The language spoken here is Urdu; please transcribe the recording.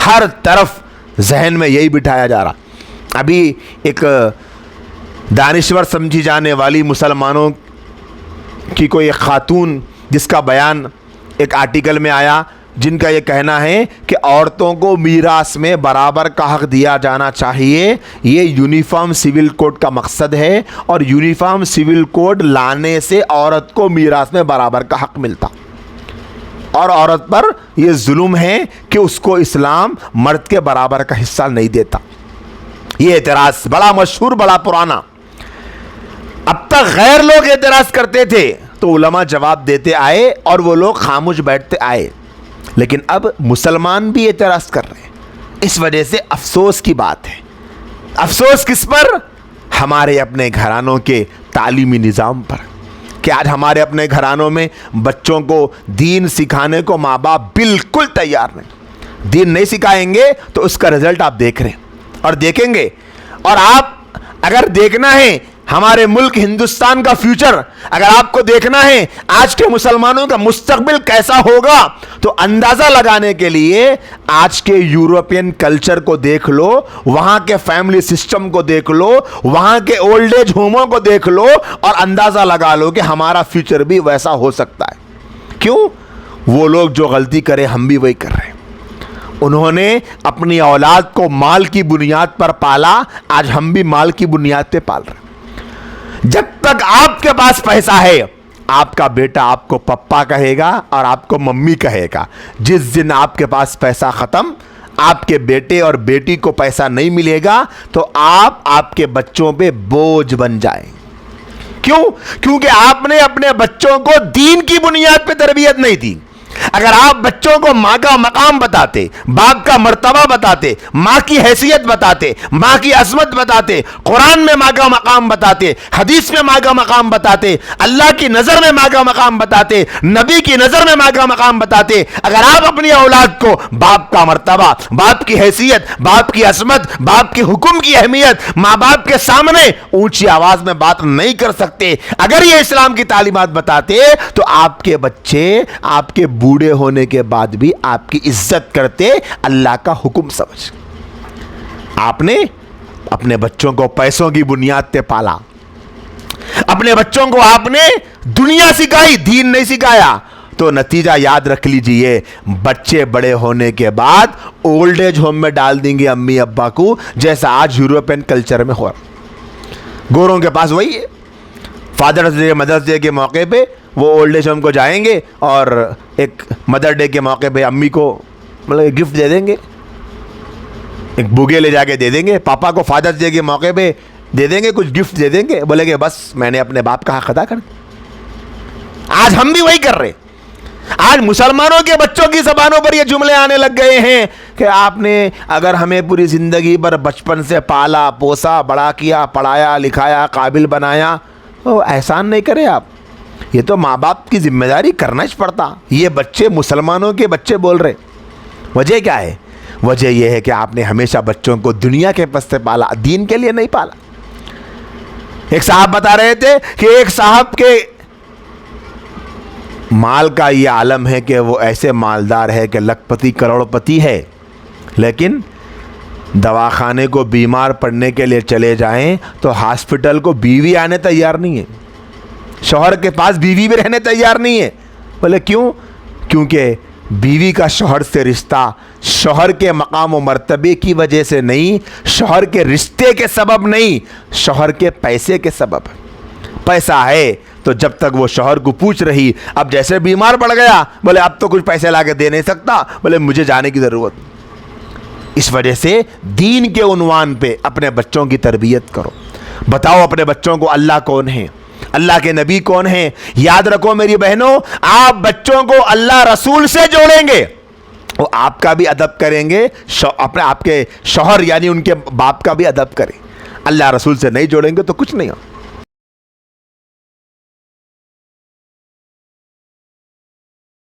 ہر طرف ذہن میں یہی بٹھایا جا رہا. ابھی ایک دانشور سمجھی جانے والی مسلمانوں کی کوئی ایک خاتون جس کا بیان ایک آرٹیکل میں آیا, جن کا یہ کہنا ہے کہ عورتوں کو میراث میں برابر کا حق دیا جانا چاہیے. یہ یونیفارم سول کوڈ کا مقصد ہے, اور یونیفارم سول کوڈ لانے سے عورت کو میراث میں برابر کا حق ملتا, اور عورت پر یہ ظلم ہے کہ اس کو اسلام مرد کے برابر کا حصہ نہیں دیتا. یہ اعتراض بڑا مشہور, بڑا پرانا. اب تک غیر لوگ اعتراض کرتے تھے تو علماء جواب دیتے آئے اور وہ لوگ خاموش بیٹھتے آئے, لیکن اب مسلمان بھی اعتراض کر رہے ہیں. اس وجہ سے افسوس کی بات ہے. افسوس کس پر؟ ہمارے اپنے گھرانوں کے تعلیمی نظام پر, کہ آج ہمارے اپنے گھرانوں میں بچوں کو دین سکھانے کو ماں باپ بالکل تیار نہیں. دین نہیں سکھائیں گے تو اس کا رزلٹ آپ دیکھ رہے ہیں اور دیکھیں گے. اور آپ اگر دیکھنا ہے ہمارے ملک ہندوستان کا فیوچر, اگر آپ کو دیکھنا ہے آج کے مسلمانوں کا مستقبل کیسا ہوگا, تو اندازہ لگانے کے لیے آج کے یورپین کلچر کو دیکھ لو, وہاں کے فیملی سسٹم کو دیکھ لو, وہاں کے اولڈ ایج ہوموں کو دیکھ لو, اور اندازہ لگا لو کہ ہمارا فیوچر بھی ویسا ہو سکتا ہے. کیوں؟ وہ لوگ جو غلطی کرے ہم بھی وہی کر رہے ہیں. انہوں نے اپنی اولاد کو مال کی بنیاد پر پالا, آج ہم بھی مال کی بنیاد پہ پال رہے ہیں. جب تک آپ کے پاس پیسہ ہے, آپ کا بیٹا آپ کو پپا کہے گا اور آپ کو ممی کہے گا. جس دن آپ کے پاس پیسہ ختم, آپ کے بیٹے اور بیٹی کو پیسہ نہیں ملے گا, تو آپ کے بچوں پہ بوجھ بن جائیں. کیوں؟ کیونکہ آپ نے اپنے بچوں کو دین کی بنیاد پہ تربیت نہیں دی. اگر آپ بچوں کو ماں کا مقام بتاتے, باپ کا مرتبہ بتاتے, ماں کی حیثیت بتاتے, ماں کی عظمت بتاتے, قرآن میں ماں کا مقام بتاتے, حدیث میں ماں کا مقام بتاتے, اللہ کی نظر میں ماں کا مقام بتاتے, نبی کی نظر میں ماں کا مقام بتاتے, اگر آپ اپنی اولاد کو باپ کا مرتبہ, باپ کی حیثیت, باپ کی عظمت, باپ کے حکم کی اہمیت ماں باپ کے سامنے اونچی آواز میں بات نہیں کر سکتے, اگر یہ اسلام کی تعلیمات بتاتے, تو آپ کے بچے آپ کے بوڑھے ہونے کے بعد بھی آپ کی عزت کرتے, اللہ کا حکم سمجھ. آپ نے اپنے بچوں کو پیسوں کی بنیاد پہ پالا, اپنے بچوں کو آپ نے دنیا سکھائی, دین نہیں سکھایا. تو نتیجہ یاد رکھ لیجئے, بچے بڑے ہونے کے بعد اولڈ ایج ہوم میں ڈال دیں گے امی ابا کو, جیسا آج یورپین کلچر میں ہو رہا. گوروں کے پاس وہی ہے, فادرز ڈے, مدرس ڈے کے موقع پہ وہ اولڈ ایج ہوم کو جائیں گے, اور ایک مدر ڈے کے موقع پہ امی کو مطلب گفٹ دے دیں گے, ایک بوگے لے جا کے دے دیں گے. پاپا کو فادرز ڈے کے موقع پہ دے دیں گے, کچھ گفٹ دے دیں گے, بولے گے بس میں نے اپنے باپ کا حق ادا کر دیا. آج ہم بھی وہی کر رہے. آج مسلمانوں کے بچوں کی زبانوں پر یہ جملے آنے لگ گئے ہیں کہ آپ نے اگر ہمیں پوری زندگی پر بچپن سے پالا پوسا, بڑا کیا, پڑھایا لکھایا, قابل بنایا, تو احسان نہیں کرے آپ. یہ تو ماں باپ کی ذمہ داری کرنا ہی پڑتا. یہ بچے مسلمانوں کے بچے بول رہے. وجہ کیا ہے؟ وجہ یہ ہے کہ آپ نے ہمیشہ بچوں کو دنیا کے پستے پالا, دین کے لیے نہیں پالا. ایک صاحب بتا رہے تھے کہ ایک صاحب کے مال کا یہ عالم ہے کہ وہ ایسے مالدار ہے کہ لکھ پتی کروڑ پتی ہے, لیکن دواخانے کو بیمار پڑنے کے لیے چلے جائیں تو ہاسپٹل کو بیوی آنے تیار نہیں ہے, شوہر کے پاس بیوی بھی رہنے تیار نہیں ہے. بولے کیوں؟ کیونکہ بیوی کا شوہر سے رشتہ شوہر کے مقام و مرتبے کی وجہ سے نہیں, شوہر کے رشتے کے سبب نہیں, شوہر کے پیسے کے سبب. پیسہ ہے تو جب تک وہ شوہر کو پوچھ رہی, اب جیسے بیمار پڑ گیا, بولے اب تو کچھ پیسے لا کے دے نہیں سکتا, بولے مجھے جانے کی ضرورت. اس وجہ سے دین کے عنوان پہ اپنے بچوں کی تربیت کرو. بتاؤ اپنے بچوں کو اللہ کون ہے, اللہ کے نبی کون ہیں. یاد رکھو میری بہنوں, آپ بچوں کو اللہ رسول سے جوڑیں گے, وہ آپ کا بھی ادب کریں گے, آپ کے شوہر یعنی ان کے باپ کا بھی ادب کریں. اللہ رسول سے نہیں جوڑیں گے تو کچھ نہیں ہو.